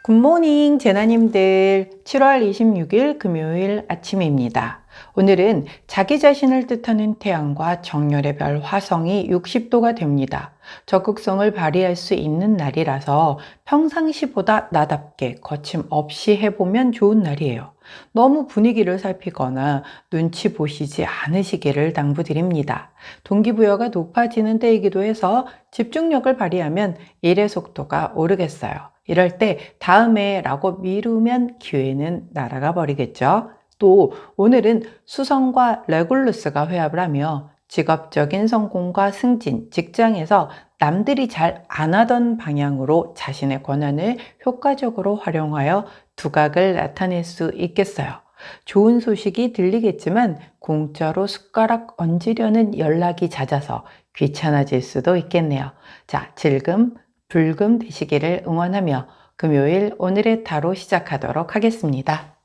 굿모닝 제나님들, 7월 26일 금요일 아침입니다. 오늘은 자기 자신을 뜻하는 태양과 정열의 별 화성이 60도가 됩니다. 적극성을 발휘할 수 있는 날이라서 평상시보다 나답게 거침없이 해보면 좋은 날이에요. 너무 분위기를 살피거나 눈치 보시지 않으시기를 당부드립니다. 동기부여가 높아지는 때이기도 해서 집중력을 발휘하면 일의 속도가 오르겠어요. 이럴 때 다음에 라고 미루면 기회는 날아가 버리겠죠. 또 오늘은 수성과 레굴루스가 회합을 하며 직업적인 성공과 승진, 직장에서 남들이 잘 안 하던 방향으로 자신의 권한을 효과적으로 활용하여 두각을 나타낼 수 있겠어요. 좋은 소식이 들리겠지만 공짜로 숟가락 얹으려는 연락이 잦아서 귀찮아질 수도 있겠네요. 자, 질금, 불금 되시기를 응원하며 금요일 오늘의 타로 시작하도록 하겠습니다.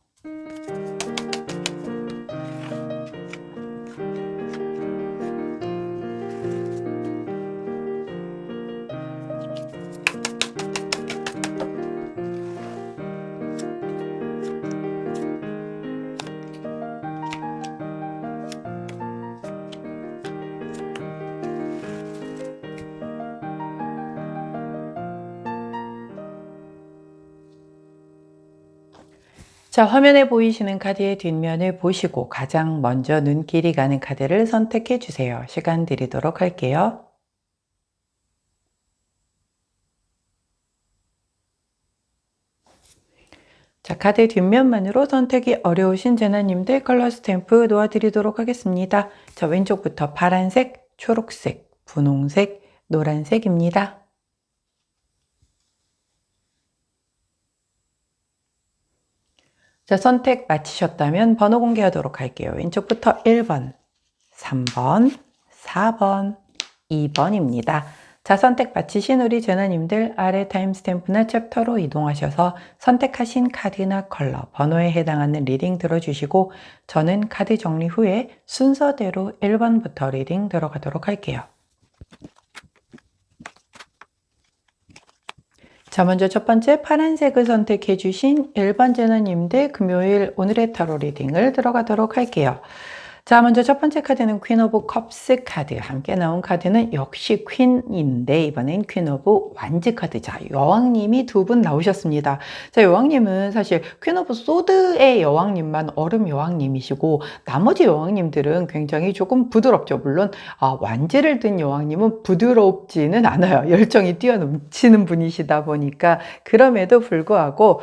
자, 화면에 보이시는 카드의 뒷면을 보시고 가장 먼저 눈길이 가는 카드를 선택해 주세요. 시간 드리도록 할게요. 자, 카드 뒷면만으로 선택이 어려우신 제나님들 컬러 스탬프 놓아드리도록 하겠습니다. 자, 왼쪽부터 파란색, 초록색, 분홍색, 노란색입니다. 자, 선택 마치셨다면 번호 공개하도록 할게요. 왼쪽부터 1번, 3번, 4번, 2번입니다. 자, 선택 마치신 우리 제나님들 아래 타임스탬프나 챕터로 이동하셔서 선택하신 카드나 컬러, 번호에 해당하는 리딩 들어주시고 저는 카드 정리 후에 순서대로 1번부터 리딩 들어가도록 할게요. 자, 먼저 첫 번째 파란색을 선택해 주신 1번 제나님들 금요일 오늘의 타로 리딩을 들어가도록 할게요. 자, 먼저 첫 번째 카드는 퀸 오브 컵스 카드. 함께 나온 카드는 역시 퀸인데 이번엔 퀸 오브 완즈 카드. 자, 여왕님이 두 분 나오셨습니다. 자, 여왕님은 사실 퀸 오브 소드의 여왕님만 얼음 여왕님이시고 나머지 여왕님들은 굉장히 조금 부드럽죠. 물론 완즈를 든 여왕님은 부드럽지는 않아요. 열정이 뛰어넘치는 분이시다 보니까 그럼에도 불구하고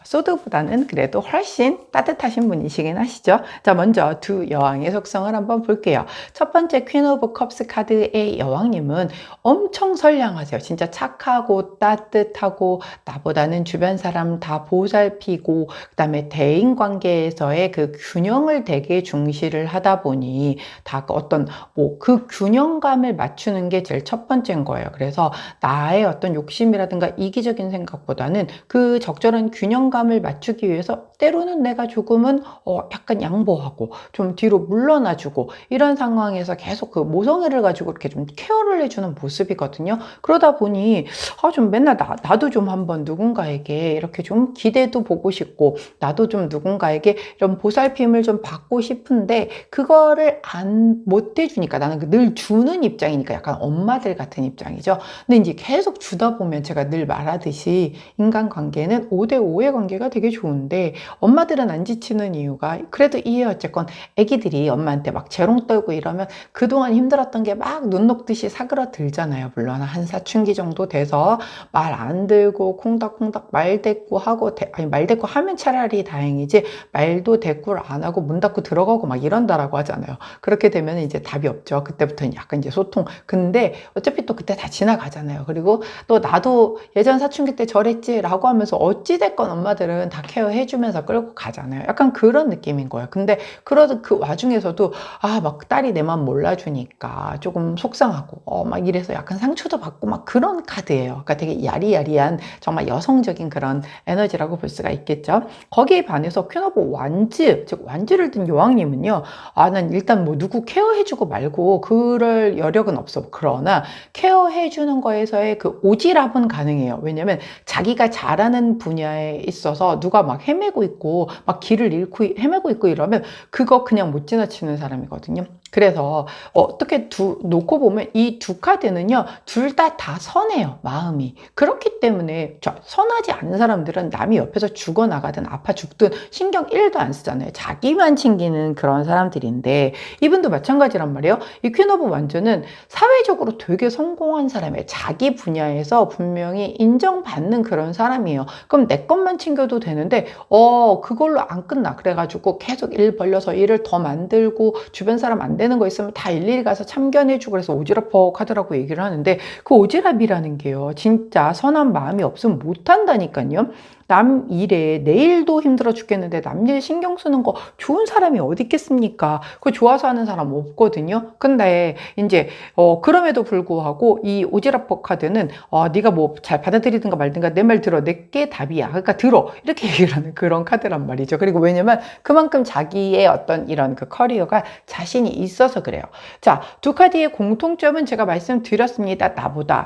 소드보다는 그래도 훨씬 따뜻하신 분이시긴 하시죠. 자, 먼저 두 여왕의 속성을 한번 볼게요. 첫 번째 퀸 오브 컵스 카드의 여왕님은 엄청 선량하세요. 진짜 착하고 따뜻하고 나보다는 주변 사람 다 보살피고 그다음에 대인 관계에서의 그 균형을 되게 중시를 하다 보니 다 어떤 그 균형감을 맞추는 게 제일 첫 번째인 거예요. 그래서 나의 어떤 욕심이라든가 이기적인 생각보다는 그 적절한 균형감을 맞추기 위해서 때로는 내가 조금은 약간 양보하고 좀 뒤로 물러나주고 이런 상황에서 계속 그 모성애를 가지고 이렇게 좀 케어를 해주는 모습이거든요. 그러다 보니 좀 맨날 나도 좀 한번 누군가에게 이렇게 좀 기대도 보고 싶고 나도 좀 누군가에게 이런 보살핌을 좀 받고 싶은데 그거를 못 해주니까 나는 늘 주는 입장이니까 약간 엄마들 같은 입장이죠. 근데 이제 계속 주다 보면 제가 늘 말하듯이 인간관계는 5대5의 관계가 되게 좋은데 엄마들은 안 지치는 이유가 그래도 이해 어쨌건 애기들이 엄마한테 막 재롱 떨고 이러면 그동안 힘들었던 게 막 눈 녹듯이 사그라들잖아요. 물론 한 사춘기 정도 돼서 말 안 들고 콩닥콩닥 말대꾸 하고 말대꾸 하면 차라리 다행이지 말도 대꾸를 안 하고 문 닫고 들어가고 막 이런다라고 하잖아요. 그렇게 되면 이제 답이 없죠. 그때부터는 약간 이제 소통. 근데 어차피 또 그때 다 지나가잖아요. 그리고 또 나도 예전 사춘기 때 저랬지 라고 하면서 어찌됐건 엄마들은 다 케어해주면서 끌고 가잖아요. 약간 그런 느낌인 거예요. 근데 그러던 그 와중에서도 막 딸이 내 맘 몰라주니까 조금 속상하고 막 이래서 약간 상처도 받고 막 그런 카드예요. 그러니까 되게 야리야리한 정말 여성적인 그런 에너지라고 볼 수가 있겠죠. 거기에 반해서 퀸 오브 완즈, 즉 완즈를 든 여왕님은요. 난 일단 뭐 누구 케어해주고 말고 그럴 여력은 없어. 그러나 케어해주는 거에서의 그 오지랖은 가능해요. 왜냐면 자기가 잘하는 분야에 있어서 누가 막 헤매고 있고 막 길을 잃고 헤매고 있고 이러면 그거 그냥 못 지나치는 사람이거든요. 그래서 어떻게 놓고 보면 이 두 카드는요, 둘 다 선해요, 마음이. 그렇기 때문에 선하지 않은 사람들은 남이 옆에서 죽어나가든 아파 죽든 신경 1도 안 쓰잖아요. 자기만 챙기는 그런 사람들인데 이분도 마찬가지란 말이에요. 이 퀸 오브 완즈는 사회적으로 되게 성공한 사람이에요. 자기 분야에서 분명히 인정받는 그런 사람이에요. 그럼 내 것만 챙겨도 되는데 그걸로 안 끝나. 그래가지고 계속 일 벌려서 일을 더 만들고 주변 사람 안 되는 거 있으면 다 일일이 가서 참견해주고 그래서 오지랖 하더라고 얘기를 하는데 그 오지랖이라는 게요. 진짜 선한 마음이 없으면 못한다니까요. 남 일에 내일도 힘들어 죽겠는데 남 일 신경 쓰는 거 좋은 사람이 어디 있겠습니까? 그거 좋아서 하는 사람 없거든요. 근데 이제 그럼에도 불구하고 이 오지랖 카드는 네가 뭐 잘 받아들이든가 말든가 내 말 들어. 내게 답이야. 그러니까 들어. 이렇게 얘기를 하는 그런 카드란 말이죠. 그리고 왜냐면 그만큼 자기의 어떤 이런 그 커리어가 자신이 있어서 그래요. 자, 두 카드의 공통점은 제가 말씀드렸습니다.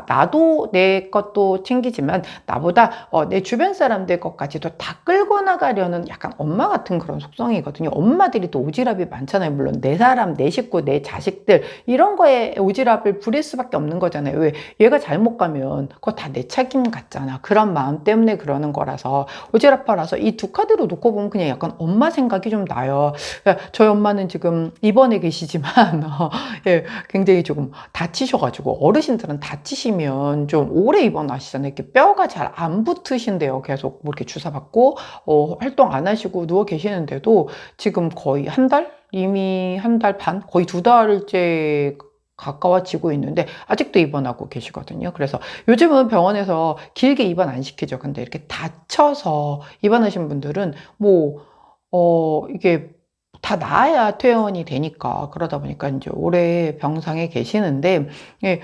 나도 내 것도 챙기지만 나보다 내 주변 사람들 것까지도 다 끌고 나가려는 약간 엄마 같은 그런 속성이거든요. 엄마들이 또 오지랖이 많잖아요. 물론 내 사람, 내 식구, 내 자식들 이런 거에 오지랖을 부릴 수밖에 없는 거잖아요. 왜? 얘가 잘못 가면 그거 다 내 책임 같잖아. 그런 마음 때문에 그러는 거라서 오지랖파라서 이 두 카드로 놓고 보면 그냥 약간 엄마 생각이 좀 나요. 그러니까 저희 엄마는 지금 입원해 계시지만 예, 굉장히 조금 다치셔가지고 어르신들은 다치시면 좀 오래 입원하시잖아요. 이렇게 뼈가 잘 안 붙으신데요. 계속 뭐 이렇게 주사 받고 활동 안 하시고 누워 계시는데도 지금 거의 한 달? 이미 한 달 반? 거의 2달째 가까워지고 있는데 아직도 입원하고 계시거든요. 그래서 요즘은 병원에서 길게 입원 안 시키죠. 근데 이렇게 다쳐서 입원하신 분들은 뭐 이게 다 나아야 퇴원이 되니까 그러다 보니까 이제 오래 병상에 계시는데 예,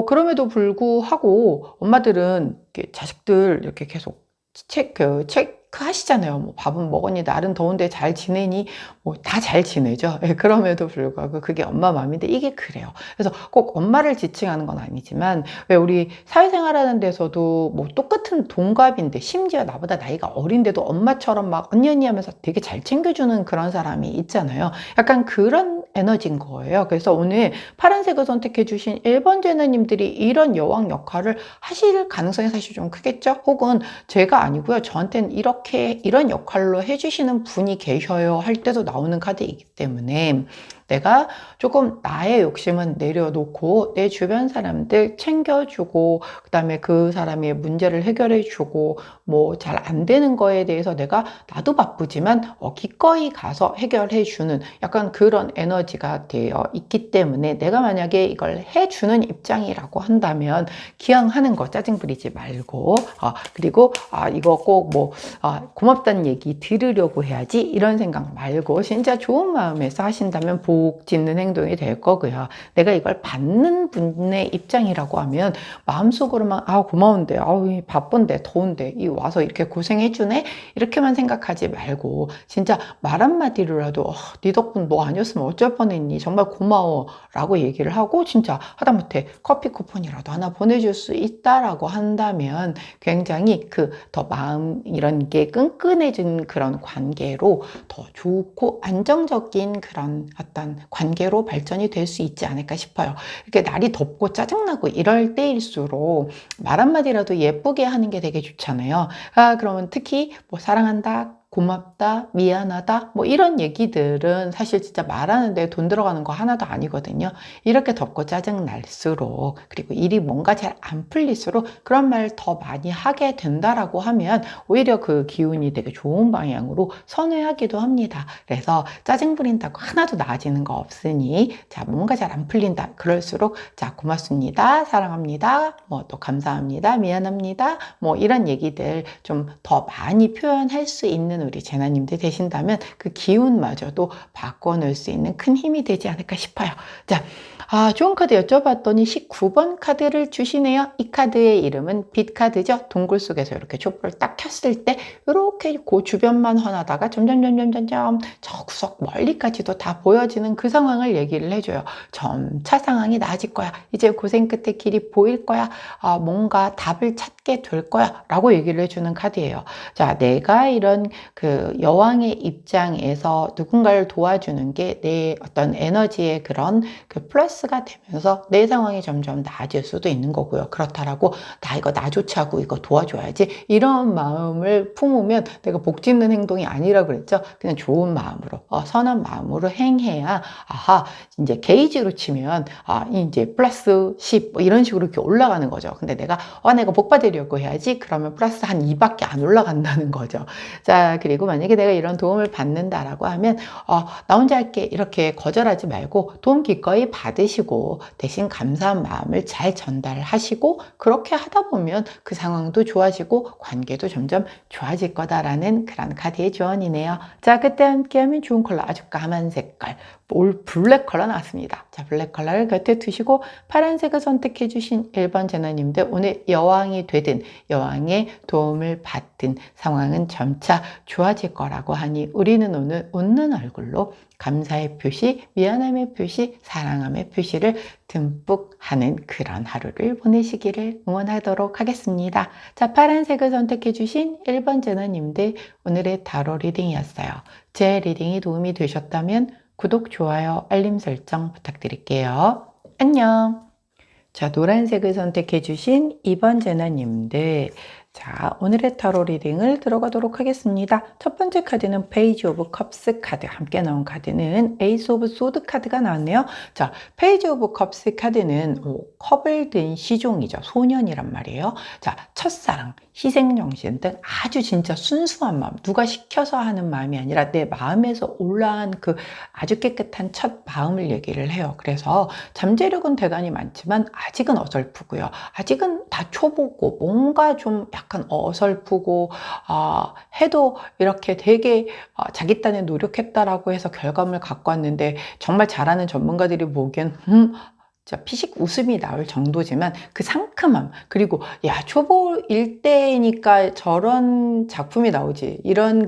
그럼에도 불구하고 엄마들은 이렇게 자식들 이렇게 계속 체크하시잖아요. 뭐 밥은 먹었니? 날은 더운데 잘 지내니? 뭐 다 잘 지내죠. 예, 그럼에도 불구하고 그게 엄마 마음인데 이게 그래요. 그래서 꼭 엄마를 지칭하는 건 아니지만 왜 우리 사회생활하는 데서도 뭐 똑같은 동갑인데 심지어 나보다 나이가 어린데도 엄마처럼 막 언니 언니 하면서 되게 잘 챙겨주는 그런 사람이 있잖아요. 약간 그런 에너지인 거예요. 그래서 오늘 파란색을 선택해 주신 1번 제너님들이 이런 여왕 역할을 하실 가능성이 사실 좀 크겠죠? 혹은 제가 아니고요. 저한테는 이런 역할로 해주시는 분이 계셔요 할 때도 나오는 카드이기 때문에 내가 조금 나의 욕심은 내려놓고 내 주변 사람들 챙겨주고 그다음에 그 사람의 문제를 해결해주고 뭐 잘 안 되는 거에 대해서 내가 나도 바쁘지만 기꺼이 가서 해결해주는 약간 그런 에너지가 되어 있기 때문에 내가 만약에 이걸 해주는 입장이라고 한다면 기왕 하는 거 짜증 부리지 말고 그리고 이거 꼭 뭐 고맙다는 얘기 들으려고 해야지 이런 생각 말고 진짜 좋은 마음에서 하신다면 복 짓는 행동이 될 거고요. 내가 이걸 받는 분의 입장이라고 하면 마음속으로만 고마운데 바쁜데 더운데 와서 이렇게 고생해주네 이렇게만 생각하지 말고 진짜 말 한마디로라도 네 덕분 너 아니었으면 어쩔 뻔했니 정말 고마워 라고 얘기를 하고 진짜 하다못해 커피 쿠폰이라도 하나 보내줄 수 있다라고 한다면 굉장히 더 마음 이런 게 끈끈해진 그런 관계로 더 좋고 안정적인 그런 어떤 관계로 발전이 될 수 있지 않을까 싶어요. 이렇게 날이 덥고 짜증나고 이럴 때일수록 말 한마디라도 예쁘게 하는 게 되게 좋잖아요. 그러면 특히 뭐 사랑한다 고맙다, 미안하다, 뭐 이런 얘기들은 사실 진짜 말하는데 돈 들어가는 거 하나도 아니거든요. 이렇게 덥고 짜증 날수록, 그리고 일이 뭔가 잘 안 풀릴수록 그런 말 더 많이 하게 된다라고 하면 오히려 그 기운이 되게 좋은 방향으로 선회하기도 합니다. 그래서 짜증 부린다고 하나도 나아지는 거 없으니, 자, 뭔가 잘 안 풀린다. 그럴수록, 자, 고맙습니다, 사랑합니다, 뭐 또 감사합니다, 미안합니다, 뭐 이런 얘기들 좀 더 많이 표현할 수 있는 우리 제나님들 되신다면 그 기운마저도 바꿔놓을 수 있는 큰 힘이 되지 않을까 싶어요. 자, 좋은 카드 여쭤봤더니 19번 카드를 주시네요. 이 카드의 이름은 빛 카드죠. 동굴 속에서 이렇게 촛불을 딱 켰을 때 이렇게 그 주변만 환하다가 점점 저 구석 멀리까지도 다 보여지는 그 상황을 얘기를 해줘요. 점차 상황이 나아질 거야. 이제 고생 끝에 길이 보일 거야. 뭔가 답을 찾게 될 거야 라고 얘기를 해주는 카드예요. 자, 내가 이런 그 여왕의 입장에서 누군가를 도와주는 게 내 어떤 에너지의 그런 그 플러스가 되면서 내 상황이 점점 나아질 수도 있는 거고요. 그렇다라고 나 이거 나조차고 이거 도와줘야지 이런 마음을 품으면 내가 복 짓는 행동이 아니라 그랬죠. 그냥 좋은 마음으로 선한 마음으로 행해야 이제 게이지로 치면 이제 플러스 10 뭐 이런 식으로 이렇게 올라가는 거죠. 근데 내가 복 받으려고 해야지 그러면 플러스 한 2밖에 안 올라간다는 거죠. 자, 그리고 만약에 내가 이런 도움을 받는다라고 하면 나 혼자 할게 이렇게 거절하지 말고 도움 기꺼이 받으시고 대신 감사한 마음을 잘 전달하시고 그렇게 하다 보면 그 상황도 좋아지고 관계도 점점 좋아질 거다라는 그런 카드의 조언이네요. 자, 그때 함께하면 좋은 컬러 아주 까만 색깔 올 블랙 컬러 나왔습니다. 자, 블랙 컬러를 곁에 두시고 파란색을 선택해 주신 1번 제너님들, 오늘 여왕이 되든 여왕의 도움을 받든 상황은 점차 좋아질 거라고 하니 우리는 오늘 웃는 얼굴로 감사의 표시, 미안함의 표시, 사랑함의 표시를 듬뿍 하는 그런 하루를 보내시기를 응원하도록 하겠습니다. 자, 파란색을 선택해 주신 1번 제너님들, 오늘의 타로 리딩이었어요. 제 리딩이 도움이 되셨다면 구독, 좋아요, 알림 설정 부탁드릴게요. 안녕. 자, 노란색을 선택해 주신 2번 제나님들, 자, 오늘의 타로 리딩을 들어가도록 하겠습니다. 첫 번째 카드는 페이지 오브 컵스 카드, 함께 나온 카드는 에이스 오브 소드 카드가 나왔네요. 자, 페이지 오브 컵스 카드는 컵을 든 시종이죠. 소년이란 말이에요. 자, 첫사랑, 희생정신 등 아주 진짜 순수한 마음, 누가 시켜서 하는 마음이 아니라 내 마음에서 올라온 그 아주 깨끗한 첫 마음을 얘기를 해요. 그래서 잠재력은 대단히 많지만 아직은 어설프고요. 아직은 다 초보고 뭔가 좀 약간 어설프고 해도 이렇게 되게 자기 딴에 노력했다라고 해서 결과물 갖고 왔는데 정말 잘하는 전문가들이 보기엔 피식 웃음이 나올 정도지만 그 상큼함, 그리고 야, 초보일 때니까 저런 작품이 나오지, 이런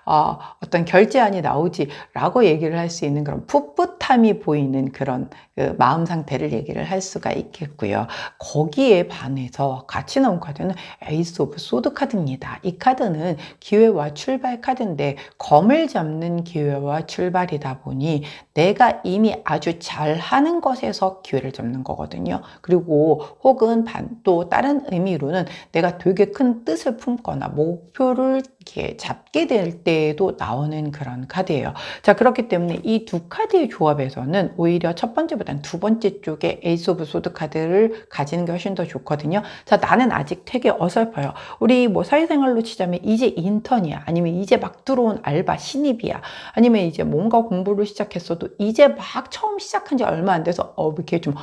어떤 결제안이 나오지 라고 얘기를 할 수 있는 그런 풋풋함이 보이는 그런 그 마음 상태를 얘기를 할 수가 있겠고요. 거기에 반해서 같이 나온 카드는 에이스 오브 소드 카드입니다. 이 카드는 기회와 출발 카드인데 검을 잡는 기회와 출발이다 보니 내가 이미 아주 잘하는 것에서 기회를 잡는 거거든요. 그리고 혹은 또 다른 의미로는 내가 되게 큰 뜻을 품거나 목표를 이렇게 잡게 될 때에도 나오는 그런 카드예요. 자, 그렇기 때문에 이 두 카드의 조합에서는 오히려 첫 번째보다는 두 번째 쪽에 에이스 오브 소드 카드를 가지는 게 훨씬 더 좋거든요. 자, 나는 아직 되게 어설퍼요. 우리 뭐 사회생활로 치자면 이제 인턴이야, 아니면 이제 막 들어온 알바 신입이야, 아니면 이제 뭔가 공부를 시작했어도 이제 막 처음 시작한 지 얼마 안 돼서 이렇게 좀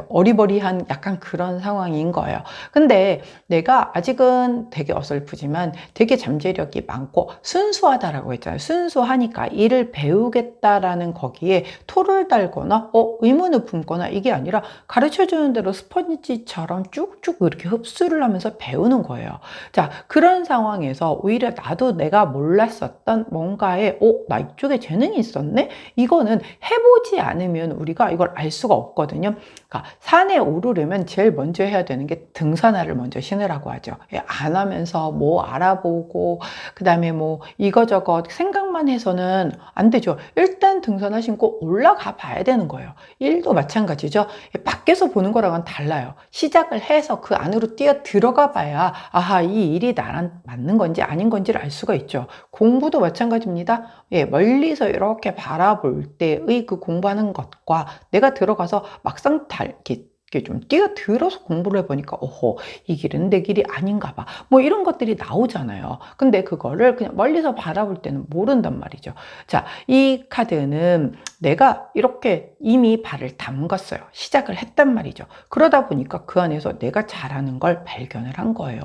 어리버리한 약간 그런 상황인 거예요. 근데 내가 아직은 되게 어설프지만 되게 잠재력이 많고 순수하다라고 했잖아요. 순수하니까 일을 배우겠다라는 거기에 토를 달거나 의문을 품거나 이게 아니라 가르쳐주는 대로 스펀지처럼 쭉쭉 이렇게 흡수를 하면서 배우는 거예요. 자, 그런 상황에서 오히려 나도 내가 몰랐었던 뭔가에 나 이쪽에 재능이 있었네? 이거는 해보지 않으면 우리가 이걸 알 수가 없거든요. 그러니까 산에 오르려면 제일 먼저 해야 되는 게 등산화를 먼저 신으라고 하죠. 안 하면서 뭐 알아보고 그다음에 뭐 이거저거 생각만 해서는 안 되죠. 일단 등산화 신고 올라가 봐야 되는 거예요. 일도 마찬가지죠. 밖에서 보는 거랑은 달라요. 시작을 해서 그 안으로 뛰어 들어가 봐야 아하, 이 일이 나랑 맞는 건지 아닌 건지를 알 수가 있죠. 공부도 마찬가지입니다. 멀리서 이렇게 바라볼 때의 그 공부하는 것과 내가 들어가서 막상 이렇게 좀 뛰어들어서 공부를 해보니까 이 길은 내 길이 아닌가 봐. 뭐 이런 것들이 나오잖아요. 근데 그거를 그냥 멀리서 바라볼 때는 모른단 말이죠. 자, 이 카드는 내가 이렇게 이미 발을 담갔어요. 시작을 했단 말이죠. 그러다 보니까 그 안에서 내가 잘하는 걸 발견을 한 거예요.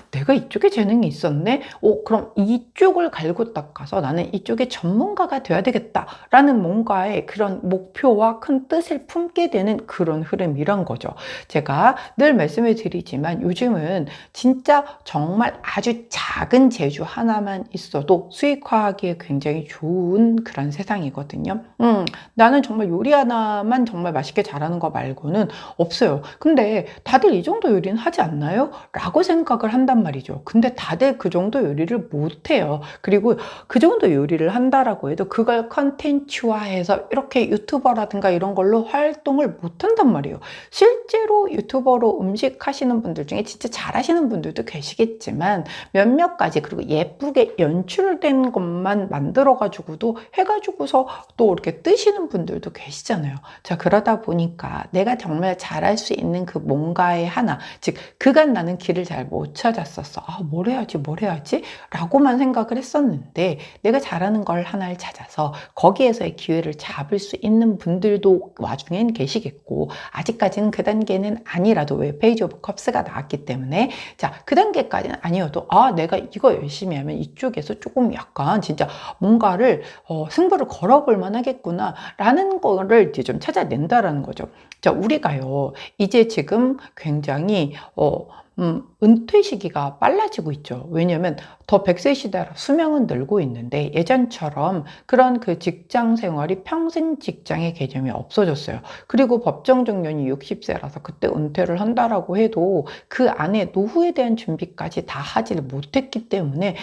내가 이쪽에 재능이 있었네? 그럼 이쪽을 갈고 닦아서 나는 이쪽에 전문가가 돼야 되겠다라는 뭔가의 그런 목표와 큰 뜻을 품게 되는 그런 흐름이란 거죠. 제가 늘 말씀을 드리지만 요즘은 진짜 정말 아주 작은 재주 하나만 있어도 수익화하기에 굉장히 좋은 그런 세상이거든요. 나는 정말 요리 하나만 정말 맛있게 잘하는 거 말고는 없어요. 근데 다들 이 정도 요리는 하지 않나요? 라고 생각을 한단 말이죠. 근데 다들 그 정도 요리를 못해요. 그리고 그 정도 요리를 한다라고 해도 그걸 컨텐츠화해서 이렇게 유튜버라든가 이런 걸로 활동을 못한단 말이에요. 실제로 유튜버로 음식 하시는 분들 중에 진짜 잘하시는 분들도 계시겠지만 몇몇 가지 그리고 예쁘게 연출된 것만 만들어 가지고도 해가지고서 또 이렇게 뜨시는 분들도 계시잖아요. 자, 그러다 보니까 내가 정말 잘할 수 있는 그 뭔가의 하나, 즉 그간 나는 길을 잘 못 찾았었어. 뭘 해야지 라고만 생각을 했었는데 내가 잘하는 걸 하나를 찾아서 거기에서의 기회를 잡을 수 있는 분들도 와중엔 계시겠고, 아직까지는 그 단계는 아니라도 왜 페이지 오브 컵스가 나왔기 때문에 자, 그 단계까지는 아니어도 내가 이거 열심히 하면 이쪽에서 조금 약간 진짜 뭔가를 승부를 걸어볼 만하겠구나 라는 거를 이제 좀 찾아낸다라는 거죠. 자, 우리가요 이제 지금 굉장히 은퇴 시기가 빨라지고 있죠. 왜냐하면 더 100세 시대라 수명은 늘고 있는데 예전처럼 그런 그 직장 생활이 평생 직장의 개념이 없어졌어요. 그리고 법정 정년이 60세라서 그때 은퇴를 한다라고 해도 그 안에 노후에 대한 준비까지 다 하지를 못했기 때문에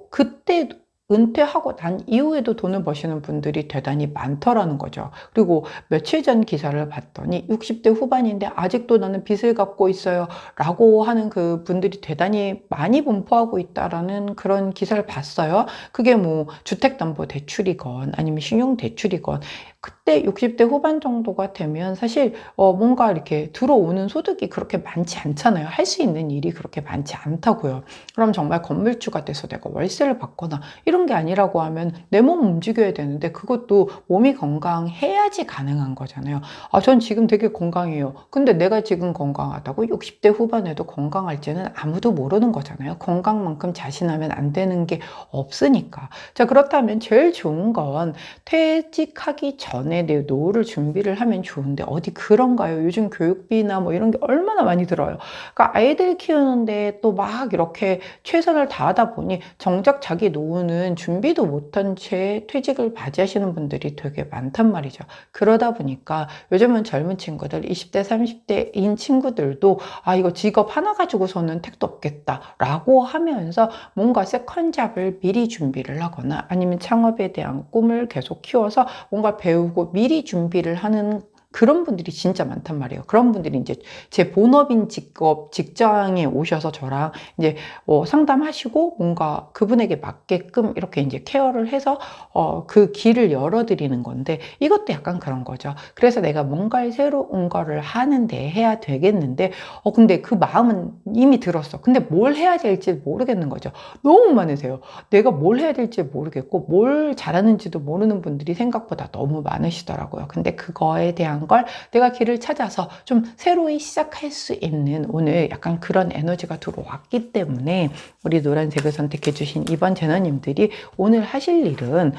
그때 은퇴하고 난 이후에도 돈을 버시는 분들이 대단히 많더라는 거죠. 그리고 며칠 전 기사를 봤더니 60대 후반인데 아직도 나는 빚을 갖고 있어요 라고 하는 그 분들이 대단히 많이 분포하고 있다라는 그런 기사를 봤어요. 그게 뭐 주택담보대출이건 아니면 신용대출이건 그때 60대 후반 정도가 되면 사실 뭔가 이렇게 들어오는 소득이 그렇게 많지 않잖아요. 할 수 있는 일이 그렇게 많지 않다고요. 그럼 정말 건물주가 돼서 내가 월세를 받거나 이런 게 아니라고 하면 내 몸 움직여야 되는데 그것도 몸이 건강해야지 가능한 거잖아요. 전 지금 되게 건강해요. 근데 내가 지금 건강하다고 60대 후반에도 건강할지는 아무도 모르는 거잖아요. 건강만큼 자신하면 안 되는 게 없으니까. 자, 그렇다면 제일 좋은 건 퇴직하기 전에 내 노후를 준비를 하면 좋은데 어디 그런가요? 요즘 교육비나 뭐 이런 게 얼마나 많이 들어요. 그러니까 아이들 키우는데 또 막 이렇게 최선을 다하다 보니 정작 자기 노후는 준비도 못한 채 퇴직을 맞이하시는 분들이 되게 많단 말이죠. 그러다 보니까 요즘은 젊은 친구들 20대 30대인 친구들도 이거 직업 하나 가지고서는 택도 없겠다 라고 하면서 뭔가 세컨잡을 미리 준비를 하거나 아니면 창업에 대한 꿈을 계속 키워서 뭔가 배우고 미리 준비를 하는 그런 분들이 진짜 많단 말이에요. 그런 분들이 이제 제 본업인 직장에 오셔서 저랑 이제 상담하시고 뭔가 그분에게 맞게끔 이렇게 이제 케어를 해서 그 길을 열어드리는 건데 이것도 약간 그런 거죠. 그래서 내가 뭔가를 새로운 거를 하는데 해야 되겠는데 근데 그 마음은 이미 들었어. 근데 뭘 해야 될지 모르겠는 거죠. 너무 많으세요. 내가 뭘 해야 될지 모르겠고 뭘 잘하는지도 모르는 분들이 생각보다 너무 많으시더라고요. 근데 그거에 대한 걸 내가 길을 찾아서 좀 새로이 시작할 수 있는 오늘 약간 그런 에너지가 들어왔기 때문에 우리 노란색을 선택해 주신 이번 제너님들이 오늘 하실 일은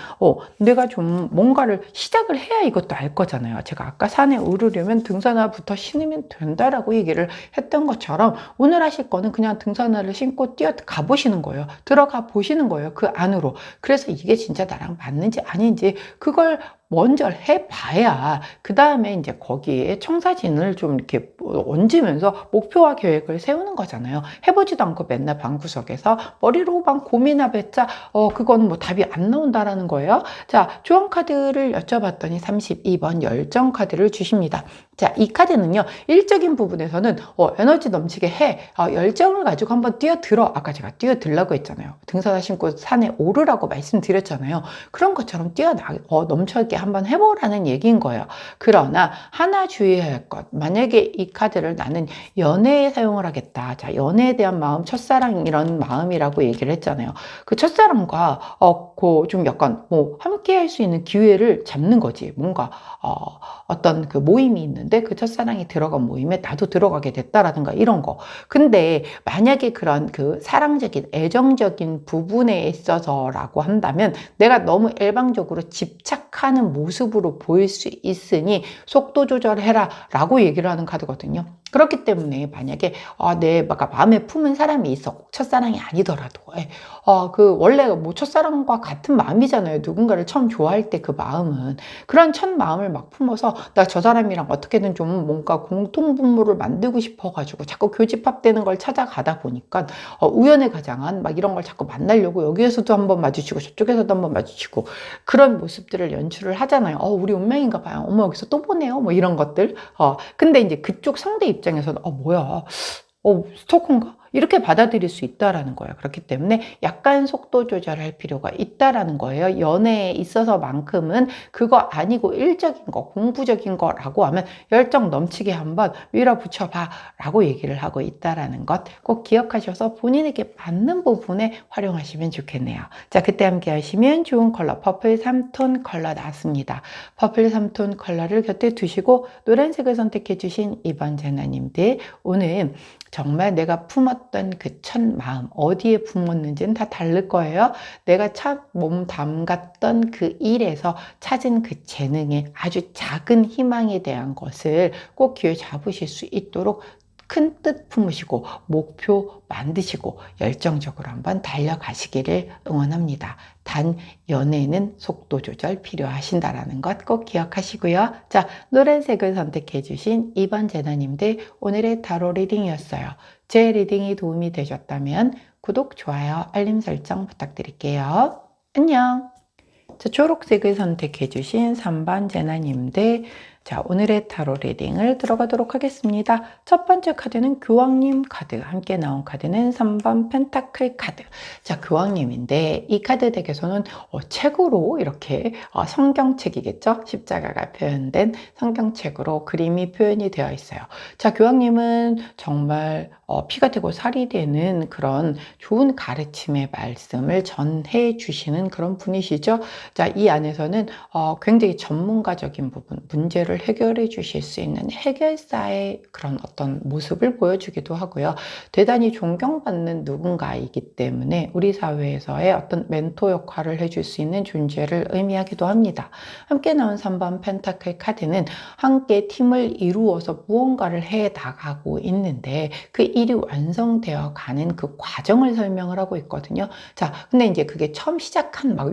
내가 좀 뭔가를 시작을 해야 이것도 알 거잖아요. 제가 아까 산에 오르려면 등산화부터 신으면 된다라고 얘기를 했던 것처럼 오늘 하실 거는 그냥 등산화를 신고 뛰어 가보시는 거예요. 들어가 보시는 거예요. 그 안으로. 그래서 이게 진짜 나랑 맞는지 아닌지 그걸 먼저 해봐야 그 다음에 이제 거기에 청사진을 좀 이렇게 얹으면서 목표와 계획을 세우는 거잖아요. 해보지도 않고 맨날 방구석에서 머리로만 고민해봤자 그건 뭐 답이 안 나온다라는 거예요. 자, 조언 카드를 여쭤봤더니 32번 열정 카드를 주십니다. 자, 이 카드는요, 일적인 부분에서는 에너지 넘치게 열정을 가지고 한번 뛰어들어. 아까 제가 뛰어들라고 했잖아요. 등산화 신고 산에 오르라고 말씀드렸잖아요. 그런 것처럼 넘쳐있게 한번 해보라는 얘기인 거예요. 그러나 하나 주의해야 할 것, 만약에 이 카드를 나는 연애에 사용을 하겠다. 자, 연애에 대한 마음, 첫사랑 이런 마음이라고 얘기를 했잖아요. 그 첫사랑과 좀 약간 뭐 함께 할 수 있는 기회를 잡는 거지. 뭔가 어떤 그 모임이 있는데 그 첫사랑이 들어간 모임에 나도 들어가게 됐다라든가 이런 거. 근데 만약에 그런 그 사랑적인 애정적인 부분에 있어서라고 한다면 내가 너무 일방적으로 집착하는 모습으로 보일 수 있으니 속도 조절해라 라고 얘기를 하는 카드거든요. 그렇기 때문에 만약에 내가 마음에 품은 사람이 있어. 첫사랑이 아니더라도 그 원래 뭐 첫사랑과 같은 마음이잖아요. 누군가를 처음 좋아할 때 그 마음은 그런 첫 마음을 막 품어서 나 저 사람이랑 어떻게든 좀 뭔가 공통분모를 만들고 싶어가지고 자꾸 교집합되는 걸 찾아가다 보니까 우연에 가장한 막 이런 걸 자꾸 만나려고 여기에서도 한번 마주치고 저쪽에서도 한번 마주치고 그런 모습들을 연출을 하잖아요. 우리 운명인가 봐요. 어머 여기서 또 보네요. 뭐 이런 것들. 근데 이제 그쪽 상대 입장에서는 뭐야? 스토커인가? 이렇게 받아들일 수 있다라는 거예요. 그렇기 때문에 약간 속도 조절할 필요가 있다라는 거예요. 연애에 있어서만큼은 그거 아니고 일적인 거, 공부적인 거라고 하면 열정 넘치게 한번 밀어붙여봐 라고 얘기를 하고 있다라는 것 꼭 기억하셔서 본인에게 맞는 부분에 활용하시면 좋겠네요. 자, 그때 함께 하시면 좋은 컬러 퍼플 3톤 컬러 나왔습니다. 퍼플 3톤 컬러를 곁에 두시고 노란색을 선택해 주신 2번 제나님들, 오늘 정말 내가 품었던 그 첫 마음, 어디에 품었는지는 다 다를 거예요. 내가 첫 몸 담갔던 그 일에서 찾은 그 재능의 아주 작은 희망에 대한 것을 꼭 기회 잡으실 수 있도록 큰 뜻 품으시고 목표 만드시고 열정적으로 한번 달려가시기를 응원합니다. 단 연애는 속도 조절 필요하신다라는 것 꼭 기억하시고요. 자, 노란색을 선택해 주신 2번 제나님들, 오늘의 타로 리딩이었어요. 제 리딩이 도움이 되셨다면 구독, 좋아요, 알림 설정 부탁드릴게요. 안녕. 자, 초록색을 선택해 주신 3번 제나님들, 자, 오늘의 타로 리딩을 들어가도록 하겠습니다. 첫 번째 카드는 교황님 카드, 함께 나온 카드는 3번 펜타클 카드. 자, 교황님인데 이 카드 덱에서는 책으로 이렇게 성경책이겠죠? 십자가가 표현된 성경책으로 그림이 표현이 되어 있어요. 자, 교황님은 정말 피가 되고 살이 되는 그런 좋은 가르침의 말씀을 전해 주시는 그런 분이시죠. 자, 이 안에서는 굉장히 전문가적인 부분, 문제를 해결해 주실 수 있는 해결사의 그런 어떤 모습을 보여주기도 하고요. 대단히 존경받는 누군가이기 때문에 우리 사회에서의 어떤 멘토 역할을 해줄 수 있는 존재를 의미하기도 합니다. 함께 나온 3번 펜타클 카드는 함께 팀을 이루어서 무언가를 해 나가고 있는데 그 일이 완성되어 가는 그 과정을 설명을 하고 있거든요. 자, 근데 이제 그게 처음 시작한 막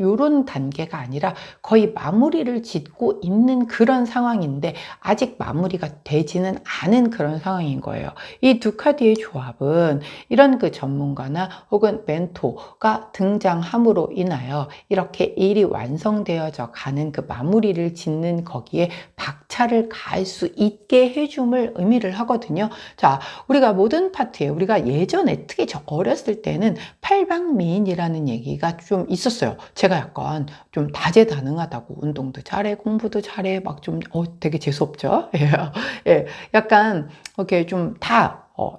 요런 단계가 아니라 거의 마무리를 짓고 있는 그런 상황인데 아직 마무리가 되지는 않은 그런 상황인 거예요. 이 두 카드의 조합은 이런 그 전문가나 혹은 멘토가 등장함으로 인하여 이렇게 일이 완성되어져 가는 그 마무리를 짓는 거기에 박차를 가할 수 있게 해줌을 의미를 하거든요. 자, 우리가 모든 파트에 우리가 예전에 특히 저 어렸을 때는 팔방미인이라는 얘기가 좀 있었어요. 제가 약간 좀 다재다능하다고, 운동도 잘해, 공부도 잘해, 막 좀 되게 재수없죠. 예, 약간 이렇게 좀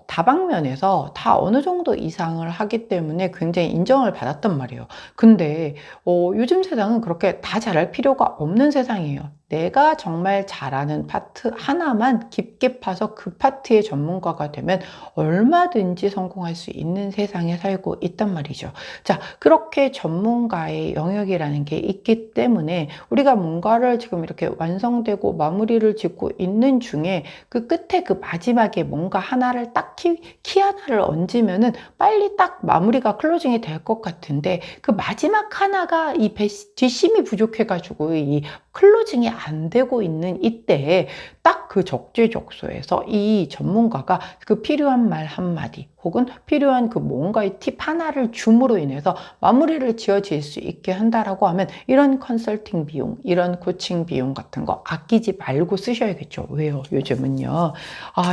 다방면에서 다 어느 정도 이상을 하기 때문에 굉장히 인정을 받았단 말이에요. 근데 요즘 세상은 그렇게 다 잘할 필요가 없는 세상이에요. 내가 정말 잘하는 파트 하나만 깊게 파서 그 파트의 전문가가 되면 얼마든지 성공할 수 있는 세상에 살고 있단 말이죠. 자, 그렇게 전문가의 영역이라는 게 있기 때문에 우리가 뭔가를 지금 이렇게 완성되고 마무리를 짓고 있는 중에 그 끝에 그 마지막에 뭔가 하나를 딱 키 하나를 얹으면은 빨리 딱 마무리가 클로징이 될 것 같은데 그 마지막 하나가 이 뒷심이 부족해가지고 이 클로징이 안 되고 있는 이때에 딱 그 적재적소에서 이 전문가가 그 필요한 말 한마디 혹은 필요한 그 뭔가의 팁 하나를 줌으로 인해서 마무리를 지어질 수 있게 한다라고 하면 이런 컨설팅 비용, 이런 코칭 비용 같은 거 아끼지 말고 쓰셔야겠죠. 왜요? 요즘은요.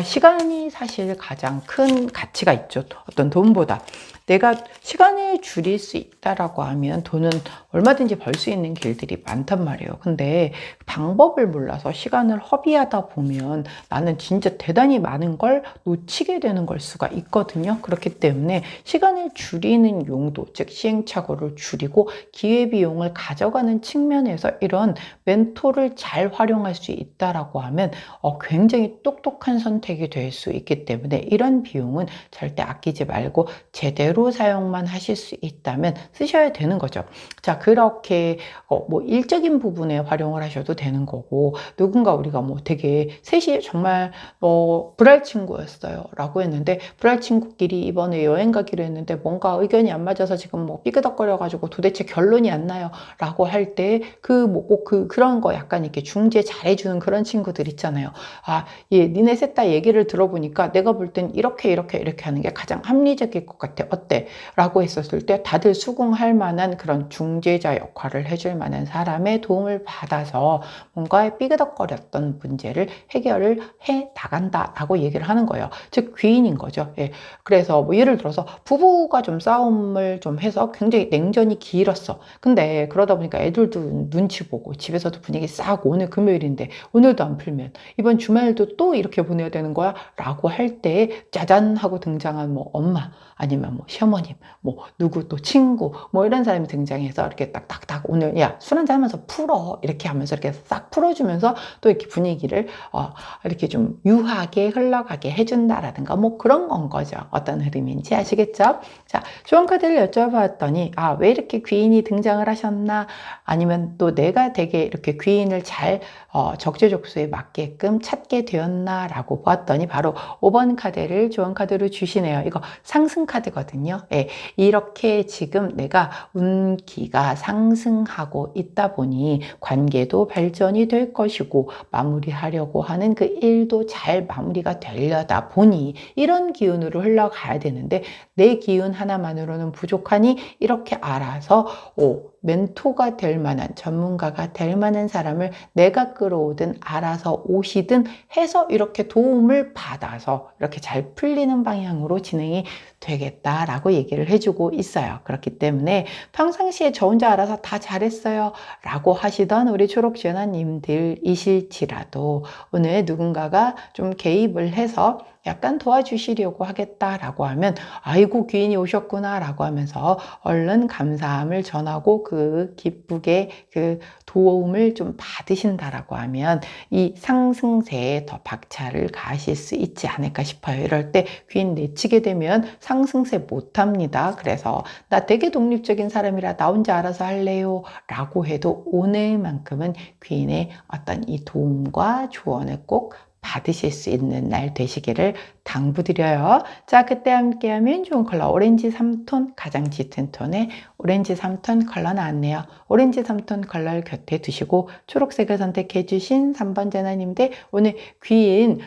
시간이 사실 가장 큰 가치가 있죠. 어떤 돈보다. 내가 시간을 줄일 수 있다라고 하면 돈은 얼마든지 벌 수 있는 길들이 많단 말이에요. 근데 방법을 몰라서 시간을 허비하다 보면 나는 진짜 대단히 많은 걸 놓치게 되는 걸 수가 있거든요. 그렇기 때문에 시간을 줄이는 용도, 즉 시행착오를 줄이고 기회비용을 가져가는 측면에서 이런 멘토를 잘 활용할 수 있다라고 하면 굉장히 똑똑한 선택이 될 수 있기 때문에 이런 비용은 절대 아끼지 말고 제대로 사용만 하실 수 있다면 쓰셔야 되는 거죠. 자, 그렇게 뭐 일적인 부분에 활용을 하셔도 되는 거고, 누군가 우리가 뭐 되게 셋이 정말 불알 친구였어요 라고 했는데, 불알 친구끼리 이번에 여행 가기로 했는데 뭔가 의견이 안 맞아서 지금 뭐 삐그덕거려 가지고 도대체 결론이 안 나요 라고 할 때 그 뭐 꼭 그런 거 약간 이렇게 중재 잘해주는 그런 친구들 있잖아요. 니네 셋 다 얘기를 들어보니까 내가 볼 땐 이렇게 하는 게 가장 합리적일 것 같아. 어때? 라고 했었을 때 다들 수긍할 만한 그런 중재자 역할을 해줄 만한 사람의 도움을 받아서 뭔가 삐그덕거렸던 문제를 해결을 해 나간다라고 얘기를 하는 거예요. 즉 귀인인 거죠. 예. 그래서 뭐 예를 들어서 부부가 좀 싸움을 좀 해서 굉장히 냉전이 길었어. 근데 그러다 보니까 애들도 눈치 보고 집에서도 분위기 싸고 오늘 금요일인데 오늘도 안 풀면 이번 주말도 또 이렇게 보내야 되는 거야? 라고 할 때 짜잔 하고 등장한 뭐 엄마 아니면 뭐 시어머님 뭐 누구 또 친구 뭐 이런 사람이 등장해서 이렇게 딱딱딱 오늘 야 술 한잔 하면서 풀어 이렇게 하면서 이렇게 싹 풀어주면서 또 이렇게 분위기를 이렇게 좀 유하게 흘러가게 해준다라든가 뭐 그런 건 거죠. 어떤 흐름인지 아시겠죠? 자, 좋은 카드를 여쭤봤더니 왜 이렇게 귀인이 등장을 하셨나 아니면 또 내가 되게 이렇게 귀인을 잘 적재적소에 맞게끔 찾게 되었나 라고 보았더니 바로 5번 카드를 좋은 카드로 주시네요. 이거 상승 카드거든요. 예, 이렇게 지금 내가 운기가 상승하고 있다 보니 관계도 발전이 될 것이고 마무리하려고 하는 그 일도 잘 마무리가 되려다 보니 이런 기운으로 흘러가야 되는데 내 기운 하나만으로는 부족하니 이렇게 알아서 멘토가 될 만한 전문가가 될 만한 사람을 내가 끌어오든 알아서 오시든 해서 이렇게 도움을 받아서 이렇게 잘 풀리는 방향으로 진행이 되겠다라고 얘기를 해주고 있어요. 그렇기 때문에 평상시에 저 혼자 알아서 다 잘했어요 라고 하시던 우리 초록전화님들이실지라도 오늘 누군가가 좀 개입을 해서 약간 도와주시려고 하겠다라고 하면 아이고 귀인이 오셨구나 라고 하면서 얼른 감사함을 전하고 그 기쁘게 그 도움을 좀 받으신다라고 하면 이 상승세에 더 박차를 가하실 수 있지 않을까 싶어요. 이럴 때 귀인 내치게 되면 상승세 못합니다. 그래서 나 되게 독립적인 사람이라 나 혼자 알아서 할래요 라고 해도 오늘만큼은 귀인의 어떤 이 도움과 조언을 꼭 받으실 수 있는 날 되시기를 당부드려요. 자, 그때 함께하면 좋은 컬러 오렌지 3톤 가장 짙은 톤의 오렌지 3톤 컬러 나왔네요. 오렌지 3톤 컬러를 곁에 두시고 초록색을 선택해 주신 3번 제나님들 오늘 귀인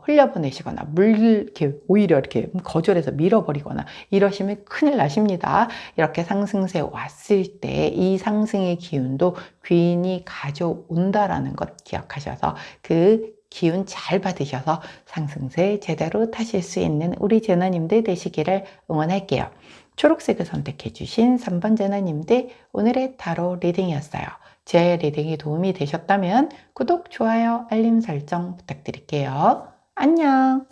흘려보내시거나 이렇게 오히려 이렇게 거절해서 밀어버리거나 이러시면 큰일 나십니다. 이렇게 상승세 왔을 때 이 상승의 기운도 귀인이 가져온다라는 것 기억하셔서 그 기운 잘 받으셔서 상승세 제대로 타실 수 있는 우리 제너님들 되시기를 응원할게요. 초록색을 선택해 주신 3번 제너님들 오늘의 타로 리딩이었어요. 제 리딩이 도움이 되셨다면 구독, 좋아요, 알림 설정 부탁드릴게요. 안녕!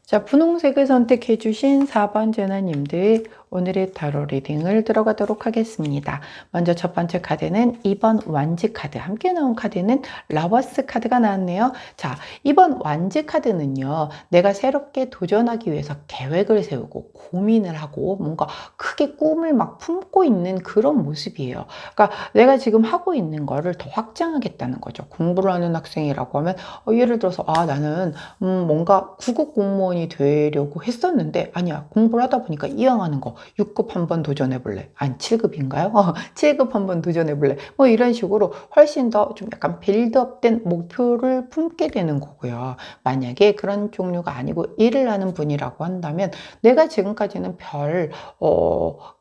자, 분홍색을 선택해 주신 4번 제너님들 오늘의 타로 리딩을 들어가도록 하겠습니다. 먼저 첫 번째 카드는 2번 완지 카드. 함께 나온 카드는 러버스 카드가 나왔네요. 자, 2번 완지 카드는요. 내가 새롭게 도전하기 위해서 계획을 세우고 고민을 하고 뭔가 크게 꿈을 막 품고 있는 그런 모습이에요. 그러니까 내가 지금 하고 있는 거를 더 확장하겠다는 거죠. 공부를 하는 학생이라고 하면 예를 들어서 나는 뭔가 9급 공무원이 되려고 했었는데 아니야, 공부를 하다 보니까 이왕하는 거 6급 한번 도전해볼래. 아니 7급인가요? 7급 한번 도전해볼래. 뭐 이런 식으로 훨씬 더 좀 약간 빌드업된 목표를 품게 되는 거고요. 만약에 그런 종류가 아니고 일을 하는 분이라고 한다면 내가 지금까지는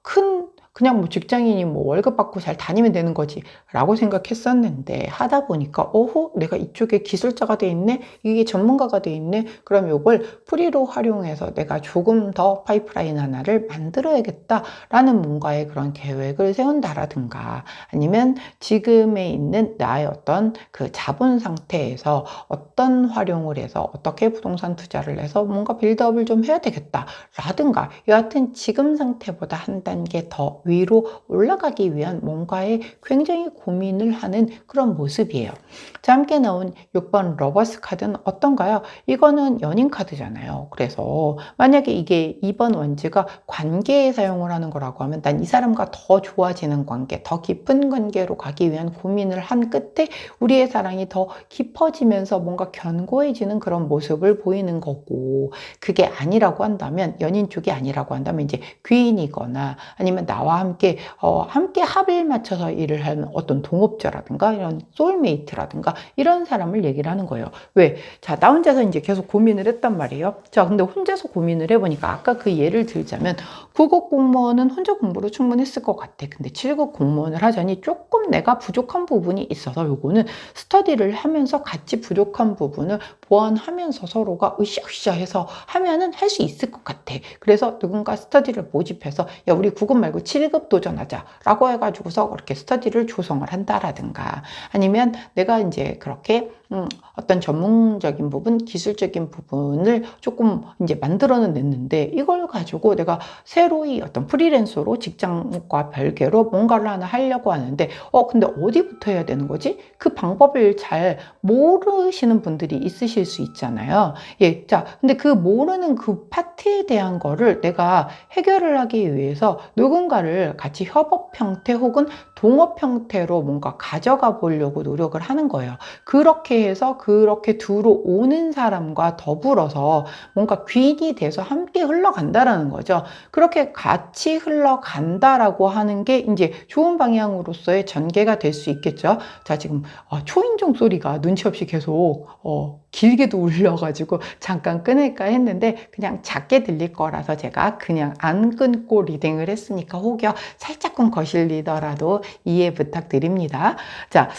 큰 그냥 뭐 직장인이 뭐 월급 받고 잘 다니면 되는 거지 라고 생각했었는데 하다 보니까 내가 이쪽에 기술자가 돼 있네, 이게 전문가가 돼 있네, 그럼 이걸 프리로 활용해서 내가 조금 더 파이프라인 하나를 만들어야겠다 라는 뭔가의 그런 계획을 세운다라든가, 아니면 지금에 있는 나의 어떤 그 자본 상태에서 어떤 활용을 해서 어떻게 부동산 투자를 해서 뭔가 빌드업을 좀 해야 되겠다 라든가, 여하튼 지금 상태보다 한 단계 더 위로 올라가기 위한 뭔가에 굉장히 고민을 하는 그런 모습이에요. 자, 함께 나온 6번 러버스 카드는 어떤가요? 이거는 연인 카드잖아요. 그래서 만약에 이게 2번 원지가 관계에 사용을 하는 거라고 하면 난 이 사람과 더 좋아지는 관계, 더 깊은 관계로 가기 위한 고민을 한 끝에 우리의 사랑이 더 깊어지면서 뭔가 견고해지는 그런 모습을 보이는 거고, 그게 아니라고 한다면, 연인 쪽이 아니라고 한다면 이제 귀인이거나 아니면 나와 함께 합을 맞춰서 일을 하는 어떤 동업자라든가 이런 소울메이트라든가 이런 사람을 얘기를 하는 거예요. 왜? 자, 나 혼자서 이제 계속 고민을 했단 말이에요. 자, 근데 혼자서 고민을 해보니까 아까 그 예를 들자면 9급 공무원은 혼자 공부로 충분했을 것 같아. 근데 7급 공무원을 하자니 조금 내가 부족한 부분이 있어서 요거는 스터디를 하면서 같이 부족한 부분을 보완하면서 서로가 으쌰으쌰 해서 하면은 할 수 있을 것 같아. 그래서 누군가 스터디를 모집해서 야, 우리 9급 말고 7급 도전하자 라고 해가지고서 그렇게 스터디를 조성을 한다라든가, 아니면 내가 이제 그렇게 어떤 전문적인 부분, 기술적인 부분을 조금 이제 만들어는 냈는데 이걸 가지고 내가 새로이 어떤 프리랜서로 직장과 별개로 뭔가를 하나 하려고 하는데 근데 어디부터 해야 되는 거지? 그 방법을 잘 모르시는 분들이 있으실 수 있잖아요. 예, 자, 근데 그 모르는 그 파트에 대한 거를 내가 해결을 하기 위해서 누군가를 같이 협업 형태 혹은 동업 형태로 뭔가 가져가 보려고 노력을 하는 거예요. 그렇게 해서 그렇게 들어오는 사람과 더불어서 뭔가 귀인이 돼서 함께 흘러간다라는 거죠. 그렇게 같이 흘러간다라고 하는 게 이제 좋은 방향으로서의 전개가 될 수 있겠죠. 자, 지금 초인종 소리가 눈치 없이 계속 길게도 울려가지고 잠깐 끊을까 했는데 그냥 작게 들릴 거라서 제가 그냥 안 끊고 리딩을 했으니까 혹여 살짝끔 거실리더라도 이해 부탁드립니다. 자,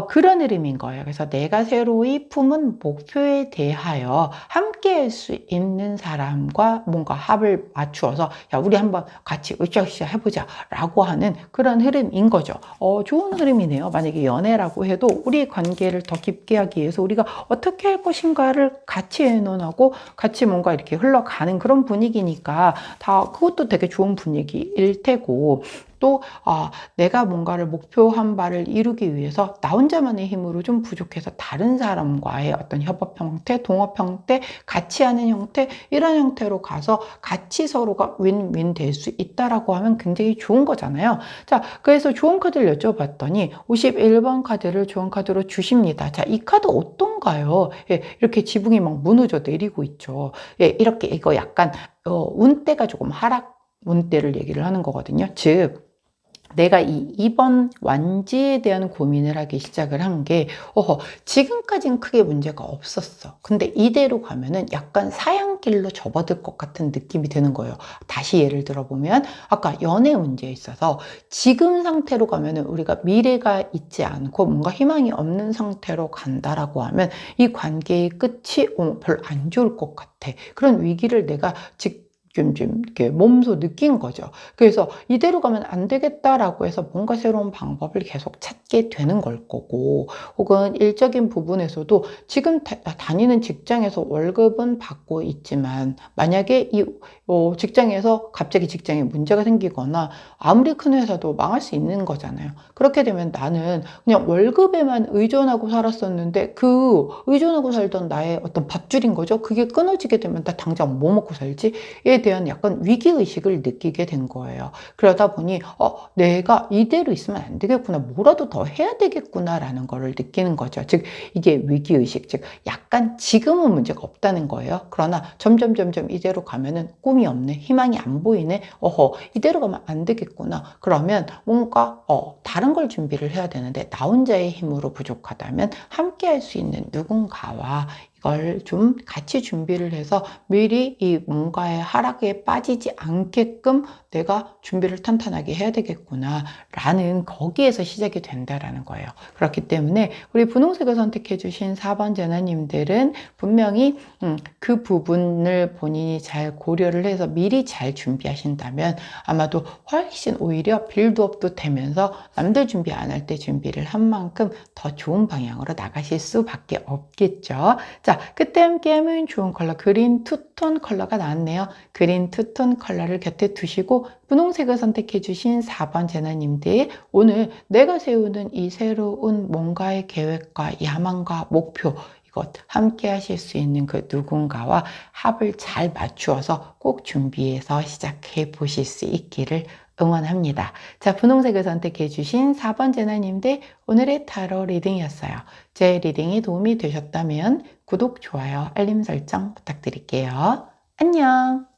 그런 흐름인 거예요. 그래서 내가 새로이 품은 목표에 대하여 함께 할 수 있는 사람과 뭔가 합을 맞추어서 야, 우리 한번 같이 으쌰으쌰 해보자 라고 하는 그런 흐름인 거죠. 좋은 흐름이네요. 만약에 연애라고 해도 우리 관계를 더 깊게 하기 위해서 우리가 어떻게 할 것인가를 같이 의논하고 같이 뭔가 이렇게 흘러가는 그런 분위기니까 다 그것도 되게 좋은 분위기일 테고, 또 내가 뭔가를 목표한 바를 이루기 위해서 나 혼자만의 힘으로 좀 부족해서 다른 사람과의 어떤 협업 형태, 동업 형태, 같이 하는 형태, 이런 형태로 가서 같이 서로가 윈윈 될 수 있다라고 하면 굉장히 좋은 거잖아요. 자, 그래서 좋은 카드를 여쭤봤더니 51번 카드를 좋은 카드로 주십니다. 자, 이 카드 어떤가요? 예, 이렇게 지붕이 막 무너져 내리고 있죠. 예, 이렇게 이거 약간 운대가 조금 하락 운대를 얘기를 하는 거거든요. 즉 내가 이 2번 완지에 대한 고민을 하기 시작을 한 게 지금까지는 크게 문제가 없었어. 근데 이대로 가면은 약간 사양길로 접어들 것 같은 느낌이 드는 거예요. 다시 예를 들어보면 아까 연애 문제에 있어서 지금 상태로 가면은 우리가 미래가 있지 않고 뭔가 희망이 없는 상태로 간다라고 하면 이 관계의 끝이 별로 안 좋을 것 같아. 그런 위기를 내가 좀 이렇게 몸소 느낀 거죠. 그래서 이대로 가면 안 되겠다라고 해서 뭔가 새로운 방법을 계속 찾게 되는 걸 거고, 혹은 일적인 부분에서도 지금 다니는 직장에서 월급은 받고 있지만 만약에 이 직장에서 갑자기 직장에 문제가 생기거나 아무리 큰 회사도 망할 수 있는 거잖아요. 그렇게 되면 나는 그냥 월급에만 의존하고 살았었는데 그 의존하고 살던 나의 어떤 밥줄인 거죠. 그게 끊어지게 되면 나 당장 뭐 먹고 살지에 대한 약간 위기의식을 느끼게 된 거예요. 그러다 보니 내가 이대로 있으면 안 되겠구나. 뭐라도 더 해야 되겠구나라는 거를 느끼는 거죠. 즉 이게 위기의식, 즉 약간 지금은 문제가 없다는 거예요. 그러나 점점 이대로 가면은 꿈이 없네, 희망이 안 보이네, 이대로 가면 안 되겠구나. 그러면 뭔가 다른 걸 준비를 해야 되는데 나 혼자의 힘으로 부족하다면 함께 할 수 있는 누군가와 이걸 좀 같이 준비를 해서 미리 이 뭔가의 하락에 빠지지 않게끔 내가 준비를 탄탄하게 해야 되겠구나 라는 거기에서 시작이 된다라는 거예요. 그렇기 때문에 우리 분홍색을 선택해 주신 4번 제나님들은 분명히 그 부분을 본인이 잘 고려를 해서 미리 잘 준비하신다면 아마도 훨씬 오히려 빌드업도 되면서 남들 준비 안 할 때 준비를 한 만큼 더 좋은 방향으로 나가실 수밖에 없겠죠. 자, 그때 함께하면 좋은 컬러 그린 투톤 컬러가 나왔네요. 그린 투톤 컬러를 곁에 두시고 분홍색을 선택해 주신 4번 제나님들, 오늘 내가 세우는 이 새로운 뭔가의 계획과 야망과 목표, 이것 함께 하실 수 있는 그 누군가와 합을 잘 맞추어서 꼭 준비해서 시작해 보실 수 있기를 응원합니다. 자, 분홍색을 선택해 주신 4번 제나님들, 오늘의 타로 리딩이었어요. 제 리딩이 도움이 되셨다면 구독, 좋아요, 알림 설정 부탁드릴게요. 안녕!